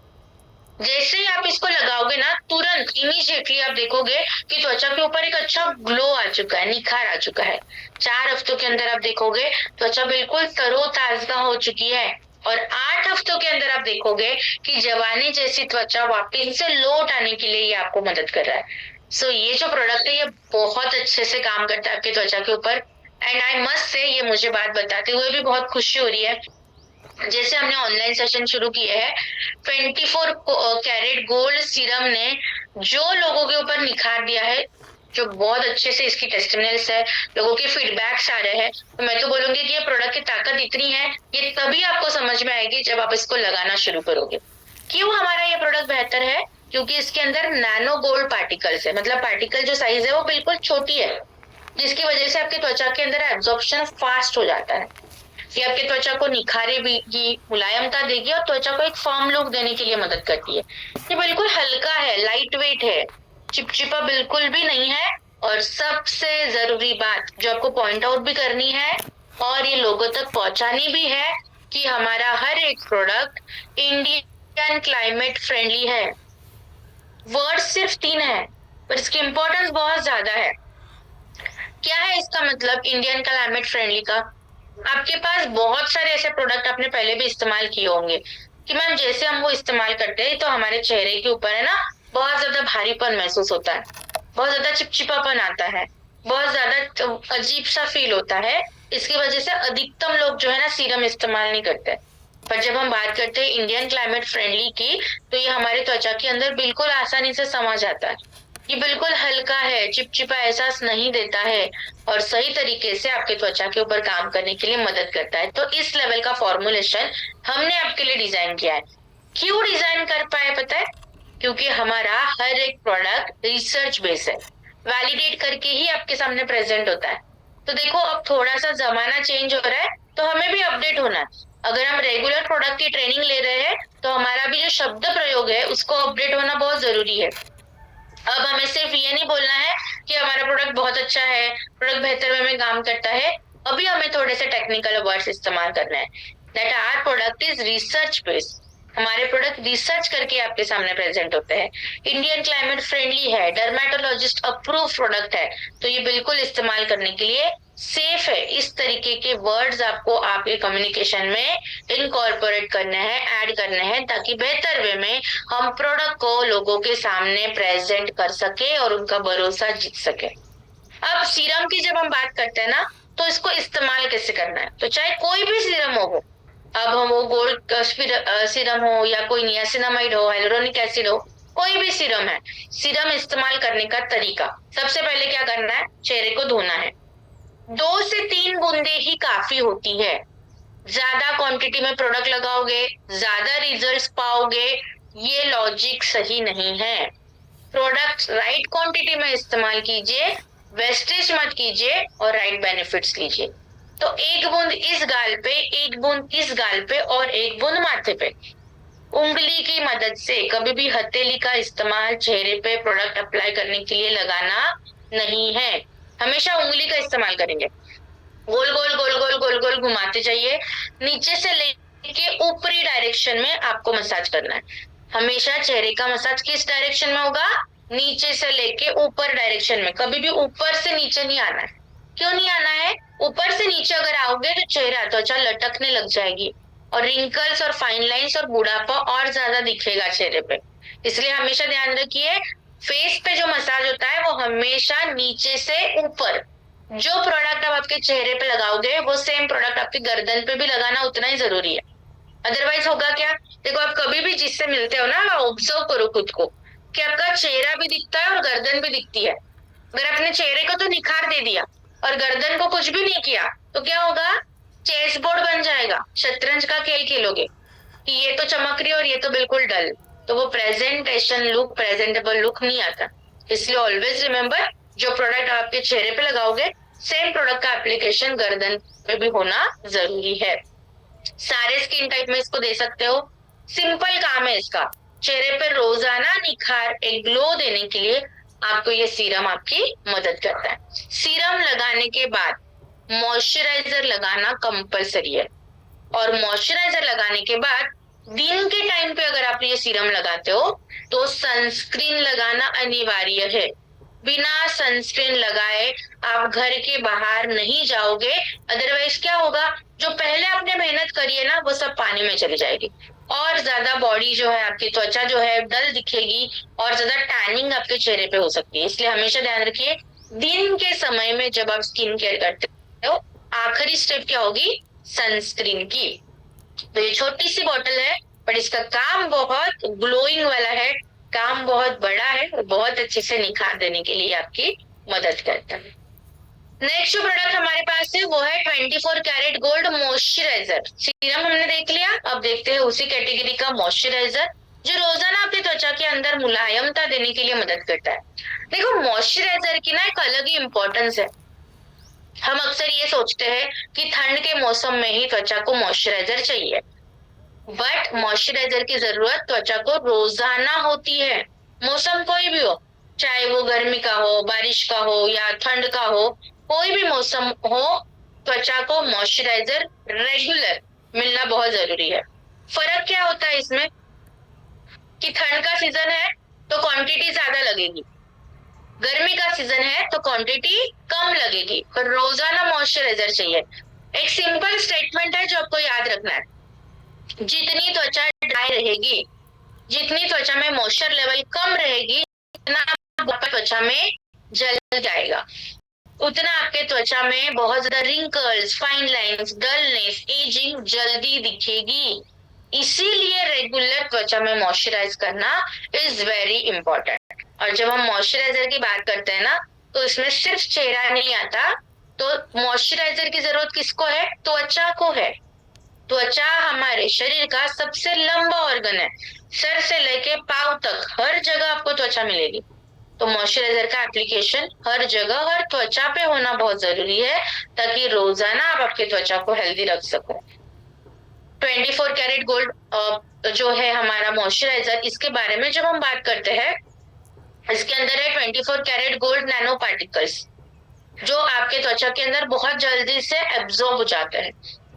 जैसे ही आप इसको लगाओगे ना, तुरंत इमीडिएटली आप देखोगे कि त्वचा के ऊपर एक अच्छा ग्लो आ चुका है, निखार आ चुका है। 4 हफ्तों के अंदर आप देखोगे त्वचा बिल्कुल तरोताजा हो चुकी है और 8 हफ्तों के अंदर आप देखोगे कि जवानी जैसी त्वचा वापस से लौट आने के लिए ये आपको मदद कर रहा है। सो ये जो प्रोडक्ट है ये बहुत अच्छे से काम करता है आपकी त्वचा के ऊपर। एंड आई मस्ट से ये मुझे बात बताते हुए भी बहुत खुशी हो रही है, जैसे हमने ऑनलाइन सेशन शुरू किए हैं, 24 कैरेट गोल्ड सीरम ने जो लोगों के ऊपर निखार दिया है, जो बहुत अच्छे से इसकी टेस्टिमोनियल्स है, लोगों के फीडबैक्स आ रहे हैं, तो मैं तो बोलूंगी कि ये प्रोडक्ट की ताकत इतनी है, ये तभी आपको समझ में आएगी जब आप इसको लगाना शुरू करोगे। क्यों हमारा ये प्रोडक्ट बेहतर है? क्योंकि इसके अंदर नैनो गोल्ड पार्टिकल्स है, मतलब पार्टिकल जो साइज है वो बिल्कुल छोटी है, जिसकी वजह से आपके त्वचा के अंदर एब्जॉर्प्शन फास्ट हो जाता है। ये आपके त्वचा को निखारे भी, मुलायमता देगी और त्वचा को एक फर्म लुक देने के लिए मदद करती है। ये बिल्कुल हल्का है, लाइट वेट है, चिपचिपा बिल्कुल भी नहीं है। और सबसे जरूरी बात जो आपको पॉइंट आउट भी करनी है और ये लोगों तक पहुंचानी भी है कि हमारा हर एक प्रोडक्ट इंडियन क्लाइमेट फ्रेंडली है। वर्ड सिर्फ 3 है पर इसकी इंपॉर्टेंस बहुत ज्यादा है। क्या है इसका मतलब इंडियन क्लाइमेट फ्रेंडली का? आपके पास बहुत सारे ऐसे प्रोडक्ट आपने पहले भी इस्तेमाल किए होंगे कि मैम जैसे हम वो इस्तेमाल करते हैं तो हमारे चेहरे के ऊपर है ना बहुत ज्यादा भारीपन महसूस होता है, बहुत ज्यादा चिपचिपापन आता है, बहुत ज्यादा अजीब सा फील होता है। इसकी वजह से अधिकतम लोग जो है ना सीरम इस्तेमाल नहीं करते। पर जब हम बात करते हैं इंडियन क्लाइमेट फ्रेंडली की, तो ये हमारी त्वचा के अंदर बिल्कुल आसानी से समा जाता है। ये बिल्कुल हल्का है, चिपचिपा एहसास नहीं देता है और सही तरीके से आपके त्वचा के ऊपर काम करने के लिए मदद करता है। तो इस लेवल का फॉर्मुलेशन हमने आपके लिए डिजाइन किया है। क्यों डिजाइन कर पाए पता है? क्योंकि हमारा हर एक प्रोडक्ट रिसर्च बेस्ड है, वैलिडेट करके ही आपके सामने प्रेजेंट होता है। तो देखो अब थोड़ा सा जमाना चेंज हो रहा है तो हमें भी अपडेट होना है। अगर हम रेगुलर प्रोडक्ट की ट्रेनिंग ले रहे हैं तो हमारा भी जो शब्द प्रयोग है उसको अपडेट होना बहुत जरूरी है। अब हमें सिर्फ ये नहीं बोलना है कि हमारा प्रोडक्ट बहुत अच्छा है, प्रोडक्ट बेहतर वे में काम करता है, अभी हमें थोड़े से टेक्निकल वर्ड्स इस्तेमाल करना है। That our product is research based. हमारे प्रोडक्ट रिसर्च करके आपके सामने प्रेजेंट होते हैं। इंडियन क्लाइमेट फ्रेंडली है, डर्मेटोलॉजिस्ट अप्रूव प्रोडक्ट है, तो ये बिल्कुल इस्तेमाल करने के लिए सेफ है। इस तरीके के वर्ड्स आपको आपके कम्युनिकेशन में इनकॉर्पोरेट करने हैं, ऐड करने हैं, ताकि बेहतर वे में हम प्रोडक्ट को लोगों के सामने प्रेजेंट कर सके और उनका भरोसा जीत सके। अब सीरम की जब हम बात करते हैं ना, तो इसको इस्तेमाल कैसे करना है? तो चाहे कोई भी सीरम हो, अब हम वो गोल्ड सीरम हो या कोई नियासिनामाइड हो, हाइलुरोनिक एसिड हो, कोई भी सीरम है, सीरम इस्तेमाल करने का तरीका, सबसे पहले क्या करना है, चेहरे को धोना है। 2 से 3 बूंदे ही काफी होती है। ज्यादा क्वांटिटी में प्रोडक्ट लगाओगे ज्यादा रिजल्ट्स पाओगे, ये लॉजिक सही नहीं है। प्रोडक्ट राइट क्वांटिटी में इस्तेमाल कीजिए, वेस्टेज मत कीजिए और राइट बेनिफिट्स लीजिए। तो 1 बूंद इस गाल पे, 1 बूंद इस गाल पे और 1 बूंद माथे पे। उंगली की मदद से, कभी भी हथेली का इस्तेमाल चेहरे पे प्रोडक्ट अप्लाई करने के लिए लगाना नहीं है, हमेशा उंगली का इस्तेमाल करेंगे। गोल गोल गोल गोल गोल गोल घुमाते जाइए, नीचे से लेके ऊपरी डायरेक्शन में आपको मसाज करना है। हमेशा चेहरे का मसाज किस डायरेक्शन में होगा? नीचे से लेके ऊपर डायरेक्शन में, कभी भी ऊपर से नीचे नहीं आना है। क्यों नहीं आना है? ऊपर से नीचे अगर आओगे तो चेहरा, त्वचा लटकने लग जाएगी और रिंकल्स और फाइन लाइंस और बुढ़ापा और ज्यादा दिखेगा चेहरे पे। इसलिए हमेशा ध्यान रखिए, फेस पे जो मसाज होता है वो हमेशा नीचे से ऊपर। जो प्रोडक्ट आप आपके चेहरे पे लगाओगे वो सेम प्रोडक्ट आपकी गर्दन पे भी लगाना उतना ही जरूरी है। अदरवाइज होगा क्या? देखो आप कभी भी जिससे मिलते हो ना, ऑब्जर्व करो खुद को कि आपका चेहरा भी दिखता है और गर्दन भी दिखती है। अगर अपने चेहरे को तो निखार दे दिया और गर्दन को कुछ भी नहीं किया तो क्या होगा, चेस बोर्ड बन जाएगा, शतरंज का खेल खेलोगे कि ये तो चमक रही है और ये तो बिल्कुल डल। तो वो प्रेजेंटेशन लुक, प्रेजेंटेबल लुक नहीं आता। इसलिए ऑलवेज रिमेम्बर, जो प्रोडक्ट आपके चेहरे पे लगाओगे सेम प्रोडक्ट का एप्लीकेशन गर्दन पे भी होना जरूरी है। सारे स्किन टाइप में इसको दे सकते हो, सिंपल काम है इसका। चेहरे पे रोजाना निखार, एक ग्लो देने के लिए आपको ये सीरम आपकी मदद करता है। सीरम लगाने के बाद मॉइस्चराइजर लगाना कंपलसरी है, और मॉइस्चराइजर लगाने के बाद दिन के टाइम पे अगर आप ये सीरम लगाते हो तो सनस्क्रीन लगाना अनिवार्य है। बिना सनस्क्रीन लगाए आप घर के बाहर नहीं जाओगे, अदरवाइज क्या होगा, जो पहले आपने मेहनत करी है ना वो सब पानी में चली जाएगी, और ज्यादा बॉडी जो है, आपकी त्वचा जो है डल दिखेगी, और ज्यादा टैनिंग आपके चेहरे पे हो सकती है। इसलिए हमेशा ध्यान रखिए, दिन के समय में जब आप स्किन केयर करते हो, आखिरी स्टेप क्या होगी, सनस्क्रीन की। तो ये छोटी सी बॉटल है, पर इसका काम बहुत ग्लोइंग वाला है, काम बहुत बड़ा है, और बहुत अच्छे से निखार देने के लिए आपकी मदद करता है। नेक्स्ट जो प्रोडक्ट हमारे पास है वो है 24 कैरेट गोल्ड मॉइस्चराइजर। सीरम हमने देख लिया, अब देखते हैं उसी कैटेगरी का मॉइस्चराइजर, जो रोजाना आपकी त्वचा के अंदर मुलायमता देने के लिए मदद करता है। देखो, मॉइस्चराइजर की ना एक अलग ही इंपॉर्टेंस है। हम अक्सर ये सोचते हैं कि ठंड के मौसम में ही त्वचा को मॉइस्चराइजर चाहिए, बट मॉइस्चराइजर की जरूरत त्वचा को रोजाना होती है। मौसम कोई भी हो, चाहे वो गर्मी का हो, बारिश का हो या ठंड का हो, कोई भी मौसम हो, त्वचा को मॉइस्चराइजर रेगुलर मिलना बहुत जरूरी है। फर्क क्या होता है इसमें कि ठंड का सीजन है तो क्वांटिटी ज्यादा लगेगी, गर्मी का सीजन है तो क्वांटिटी कम लगेगी, पर रोजाना मॉइस्चराइजर चाहिए। एक सिंपल स्टेटमेंट है जो आपको याद रखना है, जितनी त्वचा ड्राई रहेगी, जितनी त्वचा में मॉइस्चर लेवल कम रहेगी, उतना त्वचा में जल जाएगा, उतना आपके त्वचा में बहुत ज्यादा wrinkles, fine lines, dullness, ageing जल्दी दिखेगी। इसीलिए रेगुलर त्वचा में मॉइस्चराइज करना इज वेरी इंपॉर्टेंट। और जब हम मॉइस्चराइजर की बात करते हैं ना, तो इसमें सिर्फ चेहरा नहीं आता, तो मॉइस्चराइजर की जरूरत किसको है, त्वचा को है। त्वचा हमारे शरीर का सबसे लंबा ऑर्गन है, सर से लेके पांव तक हर जगह आपको त्वचा मिलेगी। तो मॉइस्चराइजर का एप्लीकेशन हर जगह, हर त्वचा पे होना बहुत जरूरी है, ताकि रोजाना आप आपके त्वचा को हेल्दी रख सको। 24 कैरेट गोल्ड जो है हमारा मॉइस्चराइजर, इसके बारे में जब हम बात करते हैं, इसके अंदर है 24 कैरेट गोल्ड नैनो पार्टिकल्स, जो आपके त्वचा के अंदर बहुत जल्दी से एब्जॉर्ब हो जाते हैं।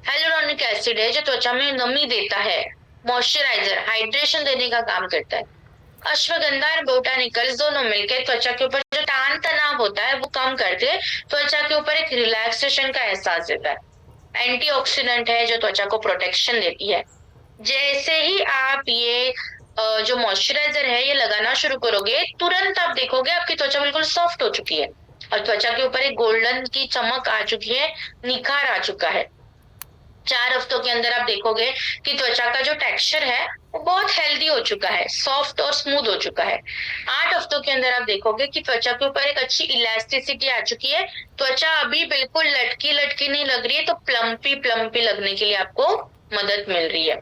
हेलुरोनिक एसिड है जो त्वचा में नमी देता है, मॉइस्चराइजर हाइड्रेशन देने का काम करता है। अश्वगंधा और बोटानिकल्स दोनों मिलकर त्वचा के ऊपर जो तान तनाव होता है वो कम करके त्वचा के ऊपर एक रिलैक्सेशन का एहसास देता है। एंटीऑक्सीडेंट है जो त्वचा को प्रोटेक्शन देती है। जैसे ही आप ये जो मॉइस्चराइजर है ये लगाना शुरू करोगे, तुरंत आप देखोगे आपकी त्वचा बिल्कुल सॉफ्ट हो चुकी है, और त्वचा के ऊपर एक गोल्डन की चमक आ चुकी है, निखार आ चुका है। 4 हफ्तों के अंदर आप देखोगे कि त्वचा का जो टेक्सचर है वो बहुत हेल्दी हो चुका है, सॉफ्ट और स्मूथ हो चुका है। 8 हफ्तों के अंदर आप देखोगे कि त्वचा के ऊपर एक अच्छी इलास्टिसिटी आ चुकी है, त्वचा अभी बिल्कुल लटकी लटकी नहीं लग रही है, तो प्लम्पी प्लम्पी लगने के लिए आपको मदद मिल रही है।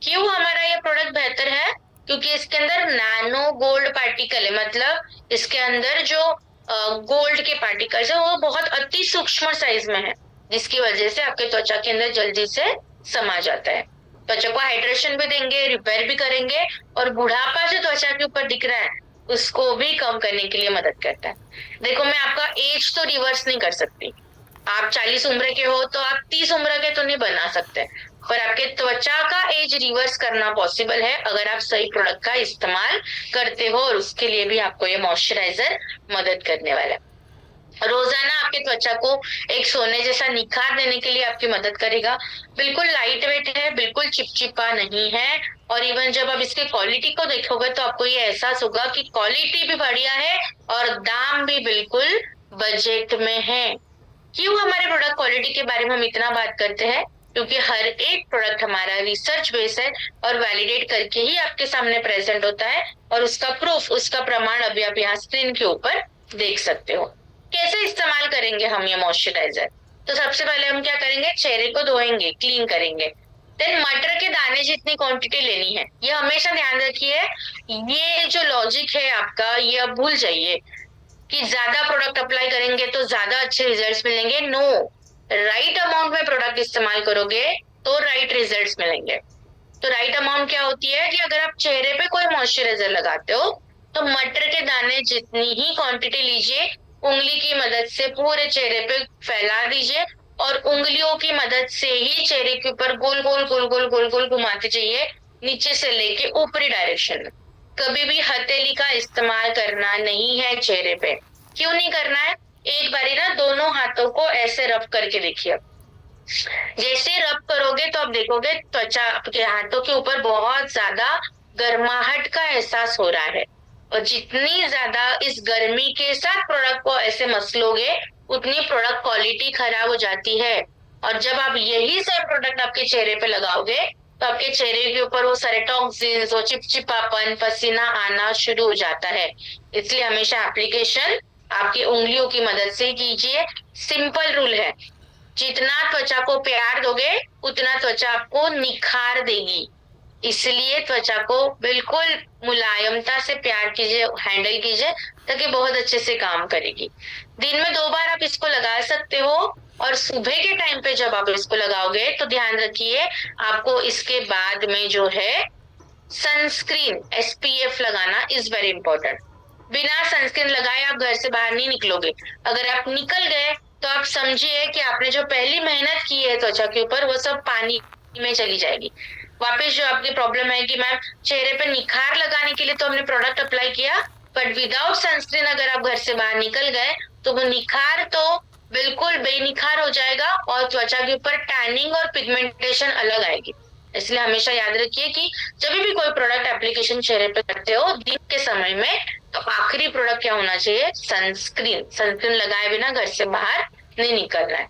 क्यों हमारा ये प्रोडक्ट बेहतर है, क्योंकि इसके अंदर नैनो गोल्ड पार्टिकल है, मतलब इसके अंदर जो गोल्ड के पार्टिकल्स है वो बहुत अति सूक्ष्म साइज में है, जिसकी वजह से आपके त्वचा के अंदर जल्दी से समा जाता है। त्वचा को हाइड्रेशन भी देंगे, रिपेयर भी करेंगे, और बुढ़ापा जो त्वचा के ऊपर दिख रहा है उसको भी कम करने के लिए मदद करता है। देखो, मैं आपका एज तो रिवर्स नहीं कर सकती, आप 40 उम्र के हो तो आप 30 उम्र के तो नहीं बना सकते, पर आपके त्वचा का एज रिवर्स करना पॉसिबल है अगर आप सही प्रोडक्ट का इस्तेमाल करते हो, और उसके लिए भी आपको ये मॉइस्चराइजर मदद करने वाला है। रोजाना आपके त्वचा को एक सोने जैसा निखार देने के लिए आपकी मदद करेगा। बिल्कुल लाइट वेट है, बिल्कुल चिपचिपा नहीं है, और इवन जब आप इसके क्वालिटी को देखोगे तो आपको ये एहसास होगा कि क्वालिटी भी बढ़िया है और दाम भी बिल्कुल बजट में है। क्यों हमारे प्रोडक्ट क्वालिटी के बारे में हम इतना बात करते हैं, क्योंकि हर एक प्रोडक्ट हमारा रिसर्च बेस है और वैलिडेट करके ही आपके सामने प्रेजेंट होता है, और उसका प्रूफ, उसका प्रमाण अभी आप यहाँ स्क्रीन के ऊपर देख सकते हो। कैसे इस्तेमाल करेंगे हम ये मॉइस्चराइजर? तो सबसे पहले हम क्या करेंगे, चेहरे को धोएंगे, क्लीन करेंगे। देन मटर के दाने जितनी क्वांटिटी लेनी है, ये हमेशा ध्यान रखिए। ये जो लॉजिक है आपका, ये अब भूल जाइए कि ज्यादा प्रोडक्ट अप्लाई करेंगे तो ज्यादा अच्छे रिजल्ट्स मिलेंगे। नो, राइट अमाउंट में प्रोडक्ट इस्तेमाल करोगे तो राइट रिजल्ट्स मिलेंगे। तो राइट अमाउंट क्या होती है कि अगर आप चेहरे पे कोई मॉइस्चराइजर लगाते हो तो मटर के दाने जितनी ही क्वांटिटी लीजिए, उंगली की मदद से पूरे चेहरे पे फैला दीजिए, और उंगलियों की मदद से ही चेहरे के ऊपर गोल गोल गोल गोल गोल गोल घुमाते जाइए, नीचे से लेके ऊपरी डायरेक्शन में। कभी भी हथेली का इस्तेमाल करना नहीं है चेहरे पे। क्यों नहीं करना है? एक बारी ना दोनों हाथों को ऐसे रब करके देखिए। जैसे रब करोगे तो आप देखोगे त्वचा आपके हाथों के ऊपर बहुत ज्यादा गर्माहट का एहसास हो रहा है। और जितनी ज्यादा इस गर्मी के साथ प्रोडक्ट को ऐसे मसलोगे, उतनी प्रोडक्ट क्वालिटी खराब हो जाती है। और जब आप यही सेम प्रोडक्ट आपके चेहरे पे लगाओगे तो आपके चेहरे के ऊपर वो सारे टॉक्सिन्स, वो चिपचिपापन, पसीना आना शुरू हो जाता है। इसलिए हमेशा एप्लीकेशन आपकी उंगलियों की मदद से कीजिए। सिंपल रूल है, जितना त्वचा को प्यार दोगे उतना त्वचा आपको निखार देगी। इसलिए त्वचा को बिल्कुल मुलायमता से प्यार कीजिए, हैंडल कीजिए, ताकि बहुत अच्छे से काम करेगी। दिन में 2 बार आप इसको लगा सकते हो। और सुबह के टाइम पे जब आप इसको लगाओगे तो ध्यान रखिए, आपको इसके बाद में जो है सनस्क्रीन एसपीएफ लगाना इज वेरी इंपॉर्टेंट। बिना सनस्क्रीन लगाए आप घर से बाहर नहीं निकलोगे। अगर आप निकल गए तो आप समझिए कि आपने जो पहली मेहनत की है त्वचा के ऊपर, वो सब पानी में चली जाएगी। वापस जो आपकी प्रॉब्लम है कि मैम चेहरे पे निखार लगाने के लिए तो हमने प्रोडक्ट अप्लाई किया, बट विदाउट सनस्क्रीन अगर आप घर से बाहर निकल गए तो वो निखार तो बिल्कुल बेनिखार हो जाएगा, और त्वचा के ऊपर टैनिंग और पिगमेंटेशन अलग आएगी। इसलिए हमेशा याद रखिए कि जब भी कोई प्रोडक्ट एप्लीकेशन चेहरे पे करते हो दिन के समय में, तो आखिरी प्रोडक्ट क्या होना चाहिए, सनस्क्रीन। सनस्क्रीन लगाए बिना घर से बाहर नहीं निकलना है।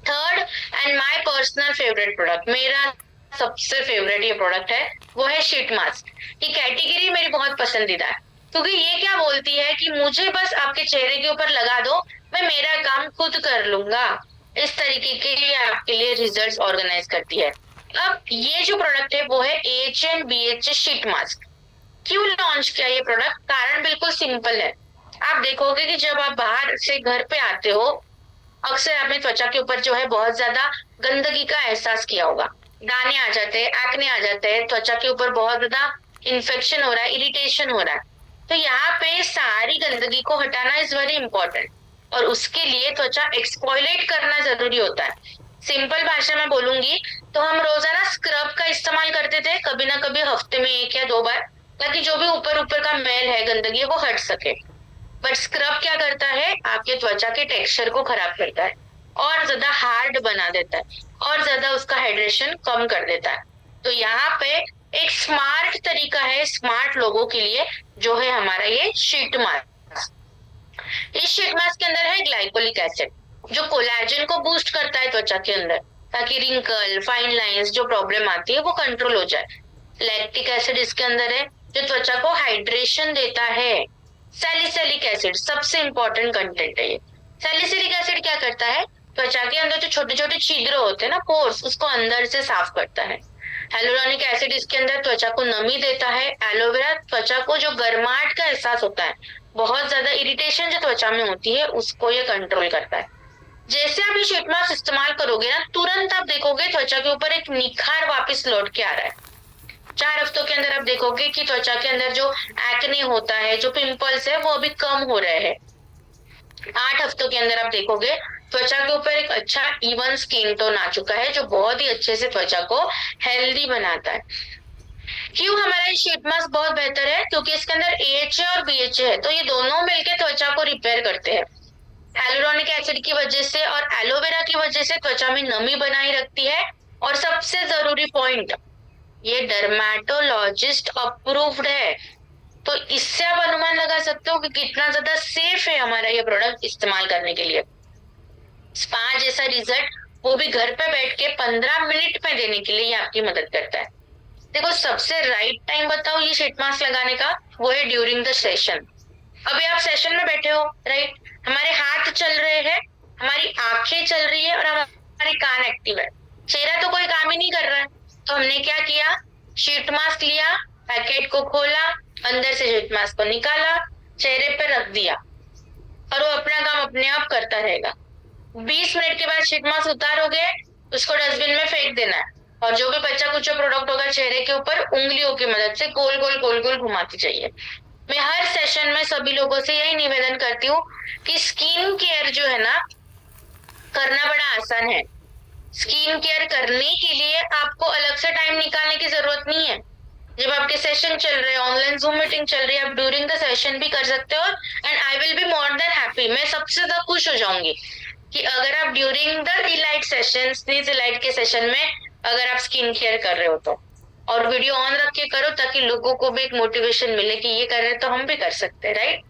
Third and my personal favourite product, मेरा सबसे फेवरेट ये प्रोडक्ट है, वो है शीट मास्क। ये कैटेगरी मेरी बहुत पसंदीदा है, क्योंकि ये क्या बोलती है कि मुझे बस आपके चेहरे के ऊपर लगा दो, मैं मेरा काम खुद कर लूंगा। इस तरीके के लिए आपके लिए रिजल्ट्स ऑर्गेनाइज करती है। अब ये जो प्रोडक्ट है वो है H&BH शीट मास्क। क्यों लॉन्च किया ये प्रोडक्ट? कारण बिल्कुल सिंपल है। आप देखोगे कि जब आप बाहर से घर पे आते हो, अक्सर आपने त्वचा के ऊपर जो है बहुत ज्यादा गंदगी का एहसास किया होगा। दाने आ जाते हैं, एक्ने आ जाते हैं, त्वचा के ऊपर बहुत ज्यादा इन्फेक्शन हो रहा है, इरिटेशन हो रहा है। तो यहाँ पे सारी गंदगी को हटाना इज वेरी इंपॉर्टेंट, और उसके लिए त्वचा एक्सफोलिएट करना जरूरी होता है। सिंपल भाषा में बोलूंगी तो हम रोजाना स्क्रब का इस्तेमाल करते थे, कभी ना कभी हफ्ते में 1 या 2 बार, ताकि जो भी ऊपर ऊपर का मैल है, गंदगी है, वो हट सके। बट स्क्रब क्या करता है, आपके त्वचा के टेक्सचर को खराब करता है, और ज्यादा हार्ड बना देता है, और ज्यादा उसका हाइड्रेशन कम कर देता है। तो यहाँ पे एक स्मार्ट तरीका है स्मार्ट लोगों के लिए, जो है हमारा ये शीट मास्क। इस शीट मास्क के अंदर है ग्लाइकोलिक एसिड, जो कोलेजन को बूस्ट करता है त्वचा के अंदर, ताकि रिंकल, फाइन लाइंस जो प्रॉब्लम आती है वो कंट्रोल हो जाए। लैक्टिक एसिड इसके अंदर है, जो त्वचा को हाइड्रेशन देता है। सैलिसिलिक एसिड सबसे इंपॉर्टेंट कंटेंट है ये। सैलिसिलिक एसिड क्या करता है, त्वचा के अंदर जो छोटे छोटे छिद्र होते हैं ना, पोर्स, उसको अंदर से साफ करता है। हेलुरोनिक एसिड इसके अंदर त्वचा को नमी देता है। एलोवेरा त्वचा को जो गर्माहट का एहसास होता है, बहुत ज्यादा इरिटेशन जो त्वचा में होती है, उसको ये कंट्रोल करता है। जैसे आप ये शीट मास्क इस्तेमाल करोगे ना, तुरंत आप देखोगे त्वचा के ऊपर एक निखार वापस लौट के आ रहा है। 4 हफ्तों के अंदर आप देखोगे कि त्वचा के अंदर जो एक्ने होता है, जो पिंपल्स है, वो अभी कम हो रहे हैं। 8 हफ्तों के अंदर आप देखोगे त्वचा के ऊपर एक अच्छा इवन स्किन टोन आ चुका है, जो बहुत ही अच्छे से त्वचा को हेल्दी बनाता है। क्यों हमारा ये शीट मास्क बहुत बेहतर है? क्योंकि इसके अंदर AHA और BHA है, तो ये दोनों मिलकर त्वचा को रिपेयर करते हैं। हेलुरोनिक एसिड की वजह से और एलोवेरा की वजह से त्वचा में नमी बनाई रखती है। और सबसे जरूरी पॉइंट, ये डर्मेटोलॉजिस्ट अप्रूव्ड है। तो इससे आप अनुमान लगा सकते हो कि कितना ज्यादा सेफ है हमारा ये प्रोडक्ट इस्तेमाल करने के लिए। स्पा जैसा रिजल्ट वो भी घर पे बैठ के 15 मिनट में देने के लिए ये आपकी मदद करता है। देखो, सबसे राइट टाइम बताओ ये शीट मास्क लगाने का, वो है ड्यूरिंग द सेशन। अभी आप सेशन में बैठे हो, राइट, हमारे हाथ चल रहे हैं, हमारी आंखें चल रही है और हमारे कान एक्टिव है, चेहरा तो कोई काम ही नहीं कर रहा है। तो हमने क्या किया, शीट मास्क लिया, पैकेट को खोला, अंदर से शीट मास्क को निकाला, चेहरे पे रख दिया और वो अपना काम अपने आप करता रहेगा। 20 मिनट के बाद शीट मास्क उतारोगे, उसको डस्टबिन में फेंक देना है और जो भी बच्चा कुछ प्रोडक्ट होगा चेहरे के ऊपर उंगलियों की मदद से गोल गोल गोल गोल घुमाती चाहिए। मैं हर सेशन में सभी लोगों से यही निवेदन करती हूँ कि स्किन केयर जो है ना, करना बड़ा आसान है। स्किन केयर करने के लिए आपको अलग से टाइम निकालने की जरूरत नहीं है। जब आपके सेशन चल रहे हैं, ऑनलाइन जूम मीटिंग चल रही है, आप ड्यूरिंग द सेशन भी कर सकते हो and I will be more than happy. मैं सबसे ज्यादा खुश हो जाऊंगी कि अगर आप during the elite sessions, this elite के सेशन में अगर आप स्किन केयर कर रहे हो तो, और वीडियो ऑन रख के करो ताकि लोगों को भी एक मोटिवेशन मिले कि ये कर रहे हैं तो हम भी कर सकते हैं, right.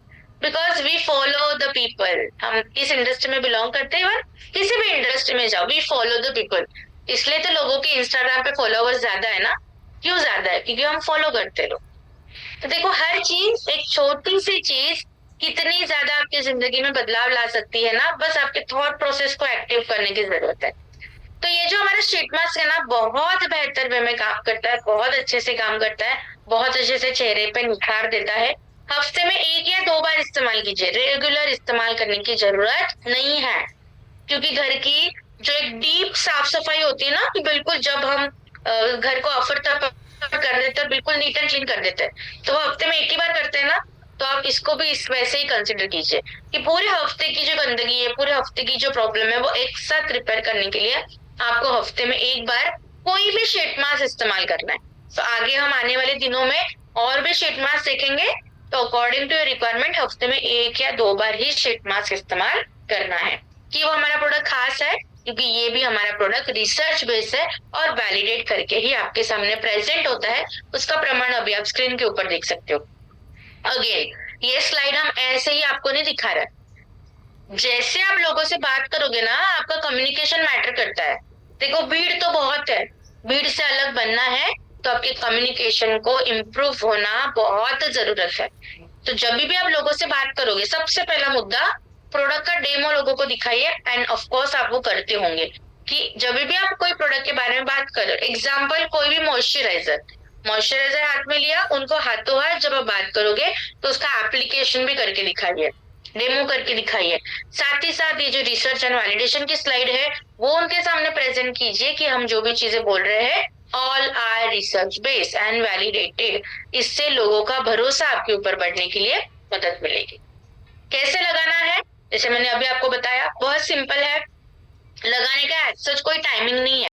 Because we follow the people, हम किस इंडस्ट्री में बिलोंग करते हैं, किसी भी इंडस्ट्री में जाओ, वी फॉलो द पीपल। इसलिए तो लोगों के इंस्टाग्राम पे फॉलोअर्स ज्यादा है ना। क्यों ज्यादा है? क्योंकि हम फॉलो करते लोग। तो देखो, हर चीज, एक छोटी सी चीज कितनी ज्यादा आपकी जिंदगी में बदलाव ला सकती है ना, बस आपके थॉट प्रोसेस को एक्टिव करने की जरूरत है। तो ये जो हमारा शीट मास्क है ना, बहुत बेहतर वे में काम करता है, बहुत अच्छे से काम करता है, बहुत अच्छे से चेहरे पे निखार देता है। हफ्ते में 1 या 2 बार इस्तेमाल कीजिए, रेगुलर इस्तेमाल करने की जरूरत नहीं है। क्योंकि घर की जो एक डीप साफ सफाई होती है ना, कि बिल्कुल जब हम घर को अफर तफर कर देते हैं, बिल्कुल नीट एंड क्लीन कर देते हैं, तो वो हफ्ते में 1 ही बार करते हैं ना। तो आप इसको भी इस वैसे ही कंसिडर कीजिए कि पूरे हफ्ते की जो गंदगी है, पूरे हफ्ते की जो प्रॉब्लम है, वो एक साथ रिपेयर करने के लिए आपको हफ्ते में 1 बार कोई भी शीट मास्क इस्तेमाल करना है। तो आगे हम आने वाले दिनों में और भी शीट मास्क देखेंगे, तो अकॉर्डिंग टू योर रिक्वायरमेंट हफ्ते में 1 या 2 बार ही शीट मास्क इस्तेमाल करना है। कि वो हमारा प्रोडक्ट खास है क्योंकि ये भी हमारा प्रोडक्ट रिसर्च बेस्ड है और वैलिडेट करके ही आपके सामने प्रेजेंट होता है। उसका प्रमाण अभी आप स्क्रीन के ऊपर देख सकते हो। अगेन, ये स्लाइड हम ऐसे ही आपको नहीं दिखा रहे, जैसे आप लोगों से बात करोगे ना, आपका कम्युनिकेशन मैटर करता है। देखो, भीड़ तो बहुत है, भीड़ से अलग बनना है तो आपके कम्युनिकेशन को इम्प्रूव होना बहुत जरूरत है। तो जब भी आप लोगों से बात करोगे, सबसे पहला मुद्दा, प्रोडक्ट का डेमो लोगों को दिखाइए। एंड ऑफ कोर्स आप वो करते होंगे कि जब भी आप कोई प्रोडक्ट के बारे में बात करो, एग्जाम्पल कोई भी मॉइस्चराइजर हाथ में लिया, उनको हाथों हाथ जब आप बात करोगे तो उसका एप्लीकेशन भी करके दिखाइए, डेमो करके दिखाइए। साथ ही साथ ये जो रिसर्च एंड वैलिडेशन की स्लाइड है वो उनके सामने प्रेजेंट कीजिए कि हम जो भी चीजें बोल रहे हैं all are research based and validated. इससे लोगों का भरोसा आपके ऊपर बढ़ने के लिए मदद मिलेगी। कैसे लगाना है, जैसे मैंने अभी आपको बताया, बहुत सिंपल है। लगाने का सच कोई टाइमिंग नहीं है।